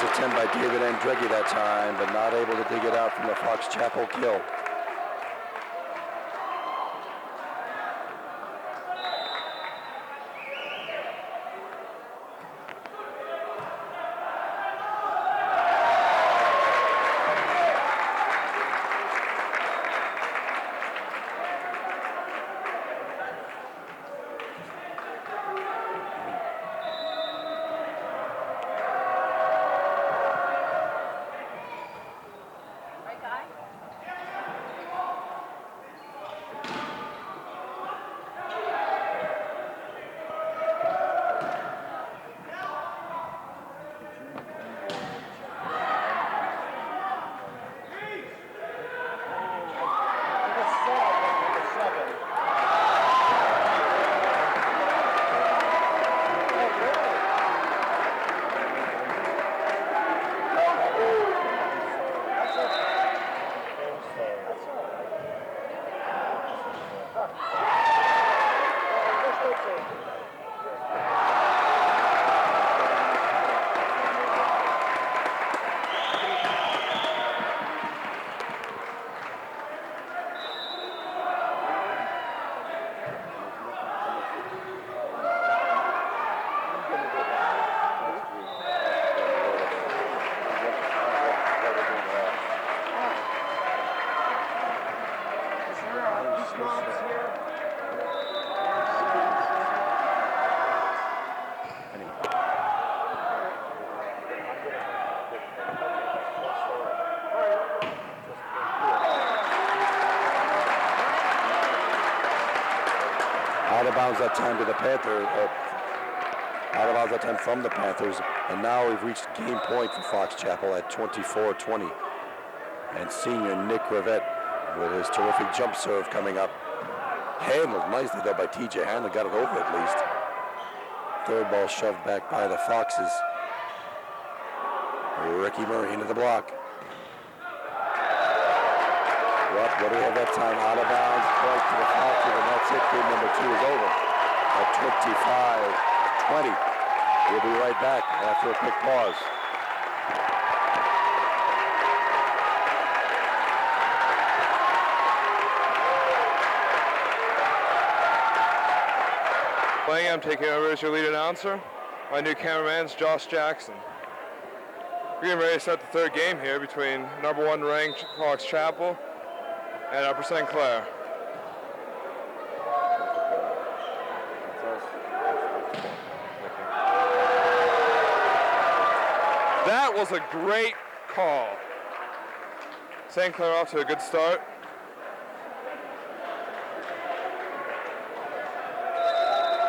S1: attempt by David Andreghi that time, but not able to dig it out from the Fox Chapel kill. Out of bounds that time to the Panthers. Out of bounds that time from the Panthers. And now we've reached game point for Fox Chapel at 24-20. And senior Nick Rivette with his terrific jump serve coming up. Handled nicely though by TJ Hanlon, got it over at least. Third ball shoved back by the Foxes. Ricky Murray into the block. What do we have that time? Out of bounds, point to the Foxes, and that's it. Game number 2 is over at 25-20. We'll be right back after a quick pause.
S4: Playing, I'm taking over as your lead announcer. My new cameraman's Josh Jackson. We're getting ready to start the third game here between number 1 ranked Fox Chapel and Upper St. Clair. That was a great call. St. Clair off to a good start.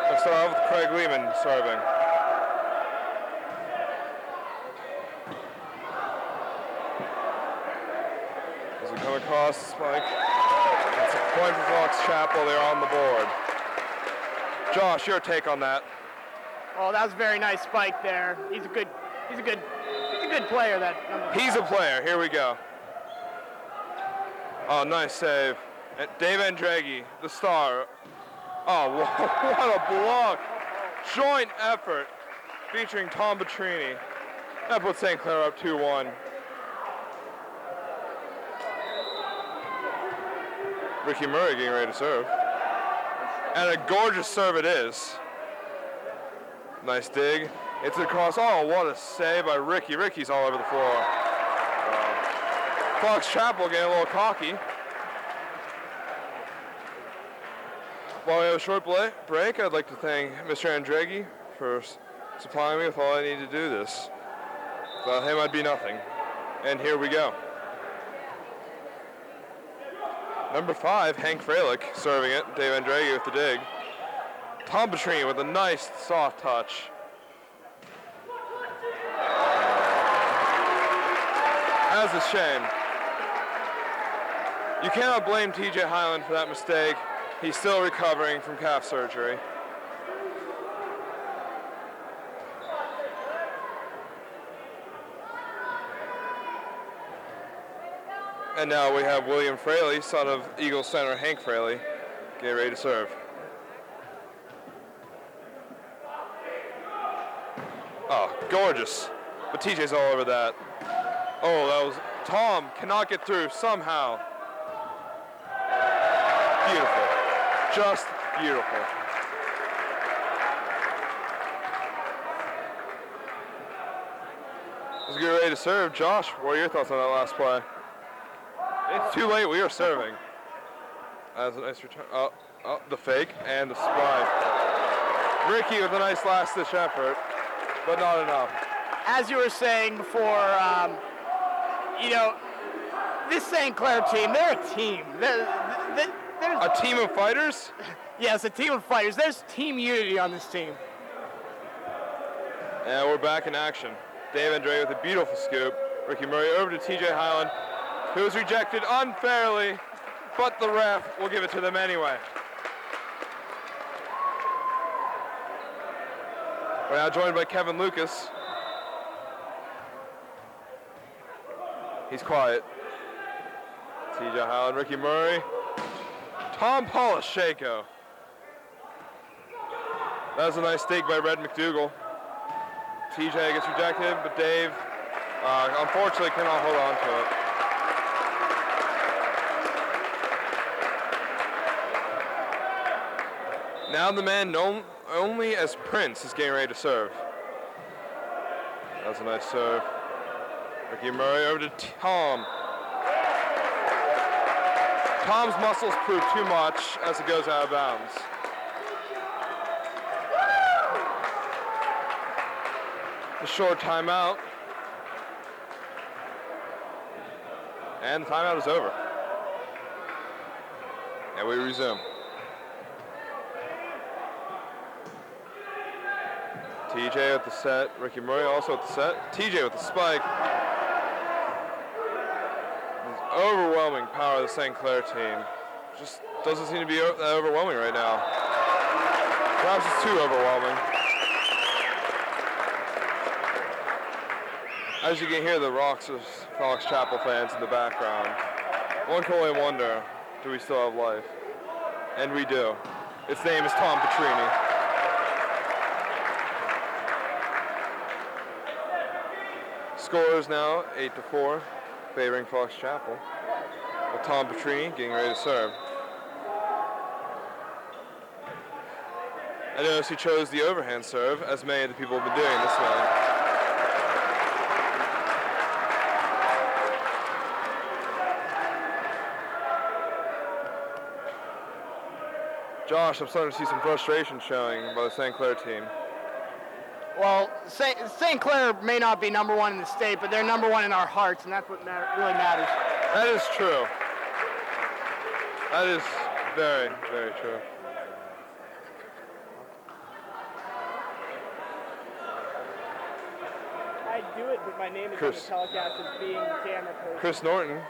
S4: Let's start off with Craig Lehman serving. As we come across the spike, it's a point for Fox Chapel. They're on the board. Josh, your take on that?
S5: Oh, that was a very nice spike there. He's a good player. That number.
S4: He's a player. Here we go. Oh, nice save. And Dave Andreghi, the star. Oh, what a block. Joint effort featuring Tom Petrini. That puts St. Clair up 2-1. Ricky Murray getting ready to serve. And a gorgeous serve it is. Nice dig. It's across. Oh, what a save by Ricky. Ricky's all over the floor. Fox Chapel getting a little cocky. While we have a short break, I'd like to thank Mr. Andreghi for supplying me with all I need to do this. Without him, I'd be nothing. And here we go. Number 5, Hank Freilich serving it. Dave Andreghi with the dig. Tom Petrini with a nice soft touch. That's a shame. You cannot blame TJ Highland for that mistake. He's still recovering from calf surgery. And now we have William Fraley, son of Eagles center Hank Fraley, getting ready to serve. Oh, gorgeous. but TJ's all over that. Oh, that was, Tom cannot get through somehow. Beautiful, just beautiful. Let's get ready to serve. Josh, what are your thoughts on that last play? It's too late, we are serving. That's a nice return. Oh, the fake and the spike. Ricky with a nice last-ditch effort, but not enough.
S5: As you were saying before, you know, this St. Clair team, they're a team. There's
S4: A team of fighters?
S5: yes, a team of fighters. There's team unity on this team.
S4: And we're back in action. Dave Andre with a beautiful scoop. Ricky Murray over to TJ Highland, who was rejected unfairly, but the ref will give it to them anyway. We're now joined by Kevin Lucas. He's quiet. TJ Highland, Ricky Murray, Tom Polishako. That was a nice take by Red McDougal. TJ gets rejected, but Dave, unfortunately, cannot hold on to it. Now the man known only as Prince is getting ready to serve. That was a nice serve. Ricky Murray over to Tom. Tom's muscles prove too much as it goes out of bounds. A short timeout. And the timeout is over. And we resume. TJ with the set. Ricky Murray also with the set. TJ with the spike. This overwhelming power of the St. Clair team. Just doesn't seem to be that overwhelming right now. Perhaps it's too overwhelming. As you can hear the rocks of Fox Chapel fans in the background, one can only wonder, do we still have life? And we do. Its name is Tom Petrini. Score is now 8-4, favoring Fox Chapel, with Tom Petrini getting ready to serve. I notice he chose the overhand serve, as many of the people have been doing this way. Josh, I'm starting to see some frustration showing by the St. Clair team.
S5: Well, St. Clair may not be number one in the state, but they're number one in our hearts, and that's what really matters.
S4: That is true. That is very, very true.
S5: I'd do it, but my name is on the telecast as being the camera person.
S4: Chris Norton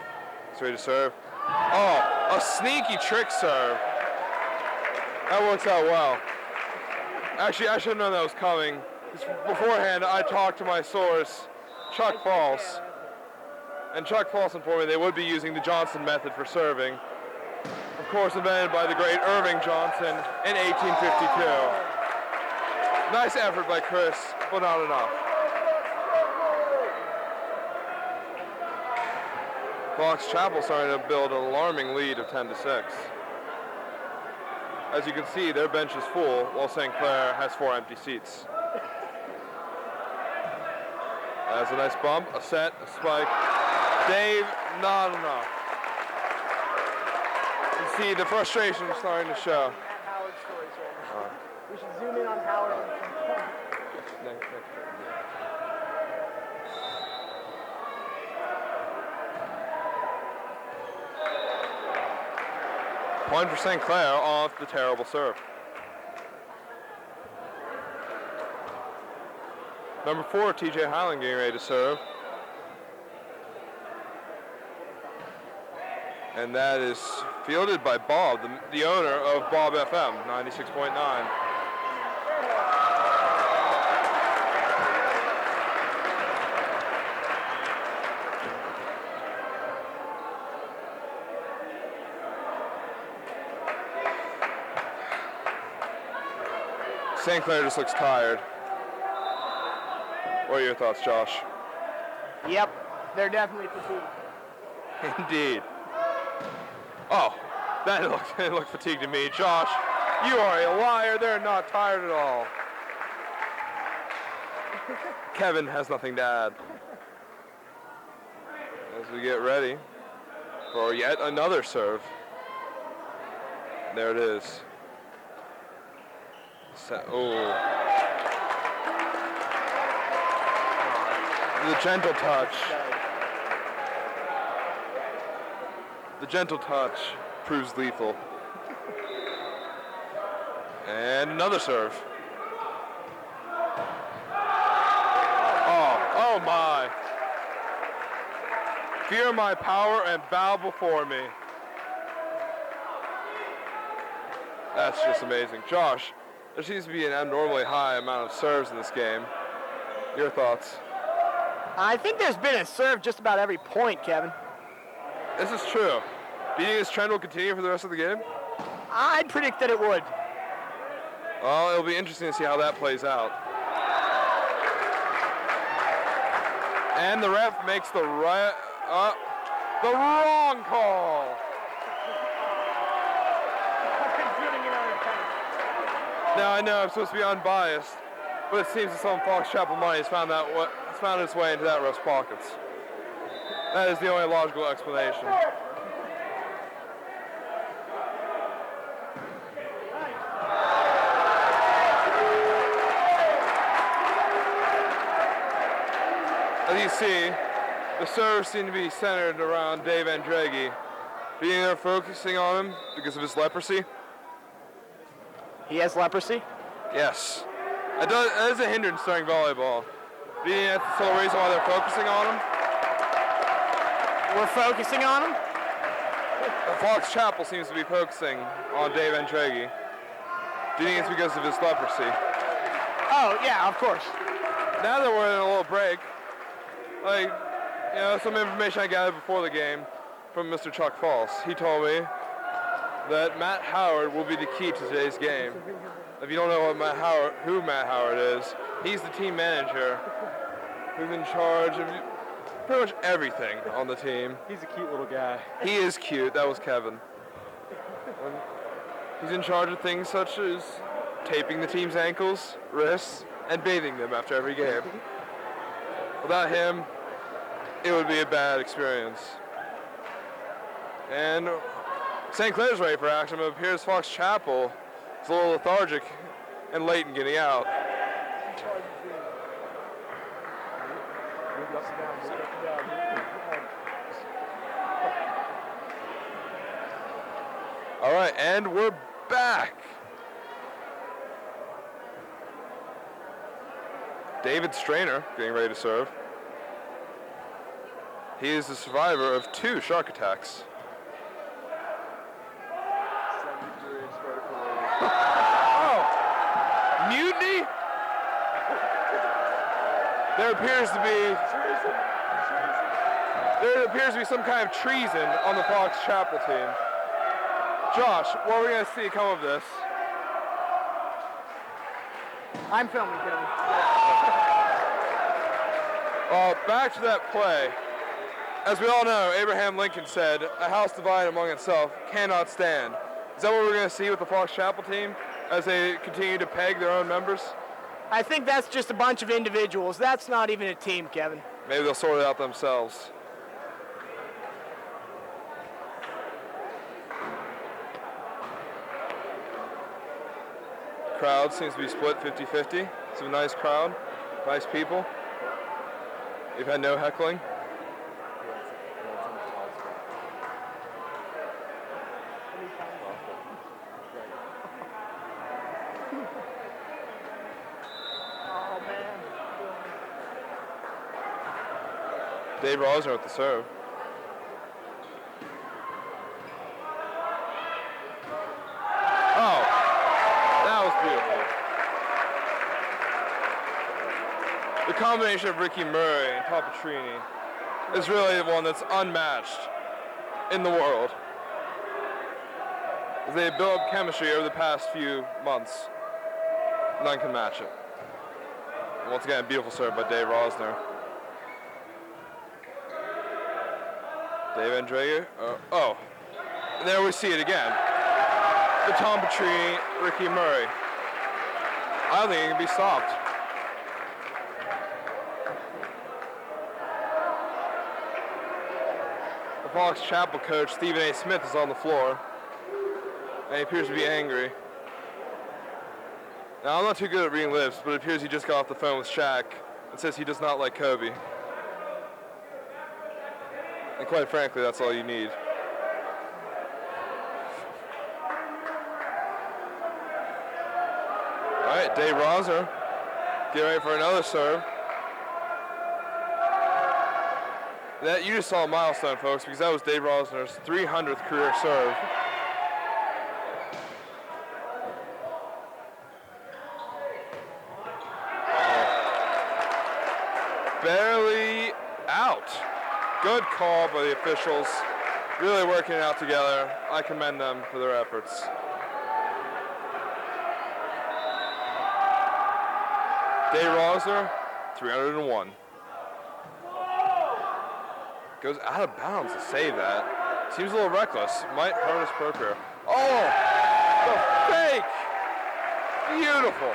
S4: is ready to serve. Oh, a sneaky trick serve. That works out well. Actually, I should have known that was coming. Beforehand, I talked to my source, Chuck False. And Chuck False informed me they would be using the Johnson method for serving. Of course, invented by the great Irving Johnson in 1852. Nice effort by Chris, but not enough. Fox Chapel starting to build an alarming lead of 10-6. As you can see, their bench is full, while St. Clair has 4 empty seats. That's a nice bump, a set, a spike. Dave, not enough. You see the frustration starting to show.
S5: Howard stories right now. We should zoom in on Howard.
S4: Point for St. Clair off the terrible serve. Number 4, TJ Highland getting ready to serve. And that is fielded by Bob, the owner of Bob FM, 96.9. St. Clair just looks tired. What are your thoughts, Josh?
S5: Yep, they're definitely fatigued.
S4: Indeed. Oh, it looked fatigued to me. Josh, you are a liar. They're not tired at all. Kevin has nothing to add. As we get ready for yet another serve. There it is. The gentle touch. The gentle touch proves lethal. And another serve. Oh my. Fear my power and bow before me. That's just amazing. Josh, there seems to be an abnormally high amount of serves in this game. Your thoughts?
S5: I think there's been a serve just about every point, Kevin.
S4: This is true. Do you think this trend will continue for the rest of the game?
S5: I'd predict that it would.
S4: Well, it'll be interesting to see how that plays out. And the ref makes the wrong call. Now I know I'm supposed to be unbiased, but it seems that some Fox Chapel money has found its way into that ref's pockets. That is the only logical explanation. As you see, the serves seem to be centered around Dave Andreghi. Being there focusing on him because of his leprosy.
S5: He has leprosy?
S4: Yes. That is a hindrance during volleyball. Being that's the sole reason why they're focusing on him.
S5: We're focusing on him?
S4: Fox Chapel seems to be focusing on Dave Andreghi. Do you think it's because of his leprosy?
S5: Oh, yeah, of course.
S4: Now that we're in a little break, some information I gathered before the game from Mr. Chuck False. He told me that Matt Howard will be the key to today's game. If you don't know who Matt Howard is, he's the team manager who's in charge of pretty much everything on the team.
S6: He's a cute little guy.
S4: He is cute. That was Kevin. He's in charge of things such as taping the team's ankles, wrists, and bathing them after every game. Without him, it would be a bad experience. And St. Clair's ready for action, but it appears Fox Chapel is a little lethargic and late in getting out. All right, and we're back. David Strainer getting ready to serve. He is the survivor of 2 shark attacks. Oh! Mutiny? There appears to be some kind of treason on the Fox Chapel team. Josh, what are we going to see come of this?
S5: I'm filming, Kevin.
S4: Back to that play. As we all know, Abraham Lincoln said, "A house divided among itself cannot stand." Is that what we're going to see with the Fox Chapel team as they continue to peg their own members?
S5: I think that's just a bunch of individuals. That's not even a team, Kevin.
S4: Maybe they'll sort it out themselves. Crowd seems to be split 50-50. It's a nice crowd, nice people. They've had no heckling.
S5: Oh, man.
S4: Dave Rosner with the serve. Oh, that was beautiful. The combination of Ricky Murray and Papatrini is really the one that's unmatched in the world. As they built up chemistry over the past few months, none can match it. Once again, beautiful serve by Dave Rosner. Dave Andrea. And there we see it again. The Tom Petrini, Ricky Murray. I don't think it can be stopped. The Fox Chapel coach, Stephen A. Smith, is on the floor. And he appears to be angry. Now, I'm not too good at reading lips, but it appears he just got off the phone with Shaq and says he does not like Kobe. And quite frankly, that's all you need. All right, Dave Rosner, get ready for another serve. That, you just saw a milestone, folks, because that was Dave Rosner's 300th career serve. Barely out. Good call by the officials. Really working it out together. I commend them for their efforts. Dave Rosner, 301. Goes out of bounds to save that. Seems a little reckless. Might hurt his pro career. Oh! The fake! Beautiful.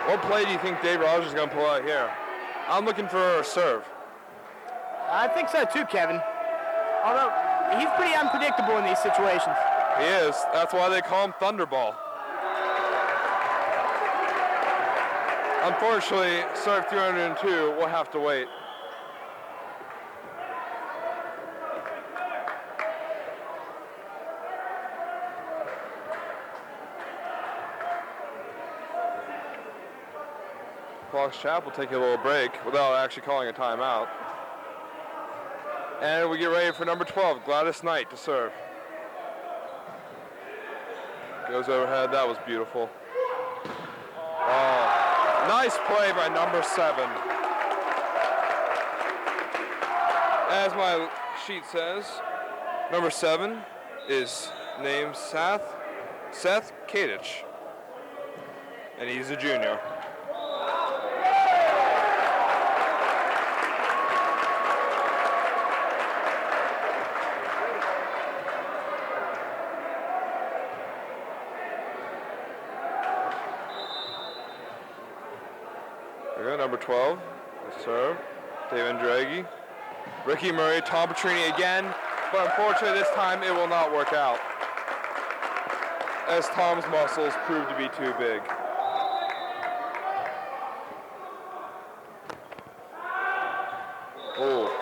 S4: What play do you think Dave Rogers is going to pull out here? I'm looking for a serve.
S5: I think so too, Kevin. Although, he's pretty unpredictable in these situations.
S4: He is. That's why they call him Thunderball. Unfortunately, serve 302 will have to wait. Fox Chapel taking a little break without actually calling a timeout. And we get ready for number 12, Gladys Knight, to serve. Goes overhead. That was beautiful. Oh, nice play by number 7. As my sheet says, number 7 is named Seth Kadich, and he's a junior. Number 12, the serve, Dave Andraghi. Ricky Murray, Tom Petrini again, but unfortunately this time it will not work out, as Tom's muscles proved to be too big. Oh,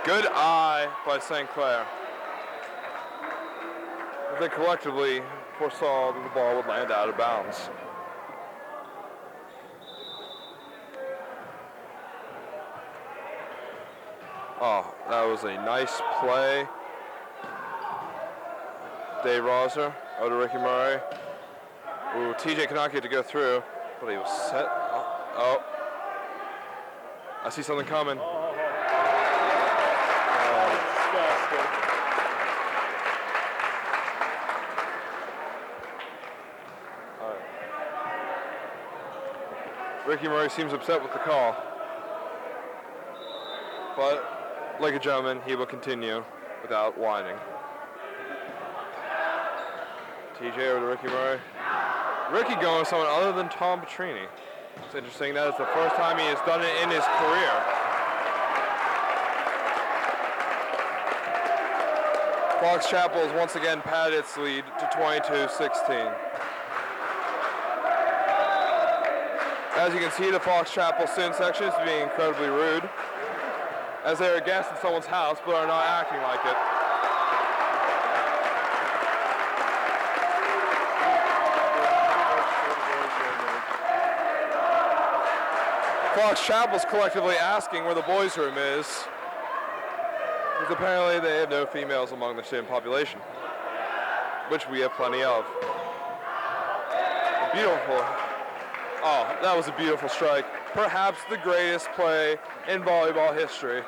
S4: good eye by St. Clair. They collectively foresaw that the ball would land out of bounds. Oh, that was a nice play. Dave Rosner, over to Ricky Murray. Ooh, TJ cannot get to go through, but he was set. Oh. I see something coming. All right. Ricky Murray seems upset with the call, but like a gentleman, he will continue without whining. TJ over to Ricky Murray. Ricky going with someone other than Tom Petrini. It's interesting that it's the first time he has done it in his career. Fox Chapel has once again padded its lead to 22-16. As you can see, the Fox Chapel student section is being incredibly rude, as they are guests in someone's house but are not acting like it. Fox Chapel's collectively asking where the boys' room is, because apparently they have no females among the student population, which we have plenty of. Beautiful Oh, that was a beautiful strike. Perhaps the greatest play in volleyball history.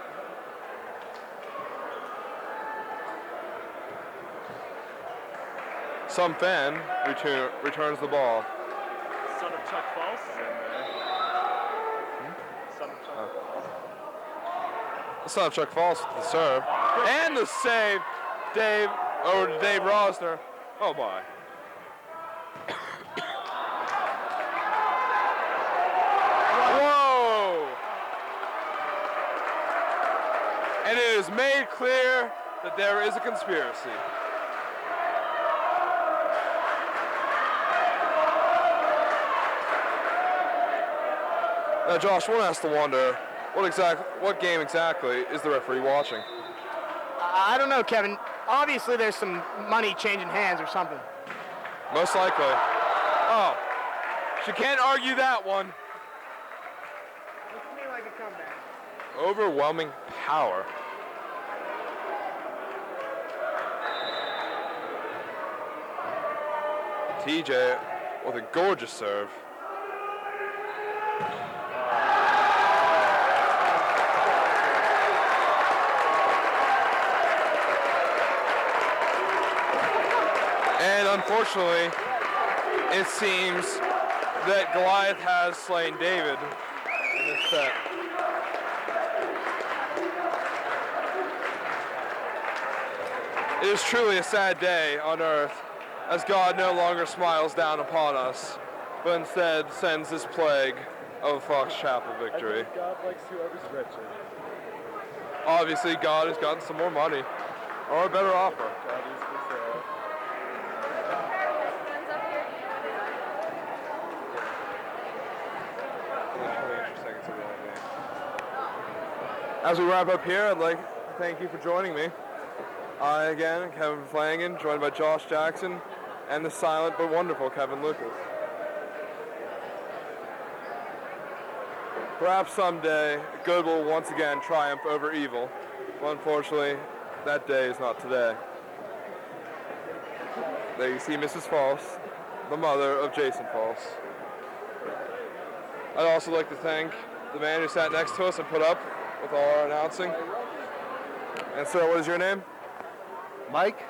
S4: Some fan returns the ball.
S6: Son of Chuck False. Son of Chuck.
S4: The son of Chuck Falls with the serve. And the save, Dave Rosner. Oh my. Whoa! And it is made clear that there is a conspiracy. Now, Josh, one has to wonder, what game exactly is the referee watching?
S5: I don't know, Kevin. Obviously, there's some money changing hands or something.
S4: Most likely. Oh, she can't argue that one.
S5: Looks to me like a comeback.
S4: Overwhelming power. TJ with a gorgeous serve. And unfortunately, it seems that Goliath has slain David in this set. It is truly a sad day on earth, as God no longer smiles down upon us, but instead sends this plague of Fox Chapel victory.
S6: God likes whoever's richer.
S4: Obviously, God has gotten some more money, or a better offer.
S6: God is for sale.
S3: Hands up here. Do you know where they are?
S4: As we wrap up here, I'd like to thank you for joining me. I, again, Kevin Flanagan, joined by Josh Jackson and the silent but wonderful Kevin Lucas. Perhaps someday, good will once again triumph over evil, but unfortunately, that day is not today. There you see Mrs. False, the mother of Jason False. I'd also like to thank the man who sat next to us and put up with all our announcing. And sir, what is your name?
S6: Mike?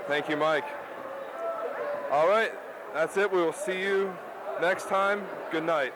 S4: Thank you, Mike. All right, that's it. We will see you next time. Good night.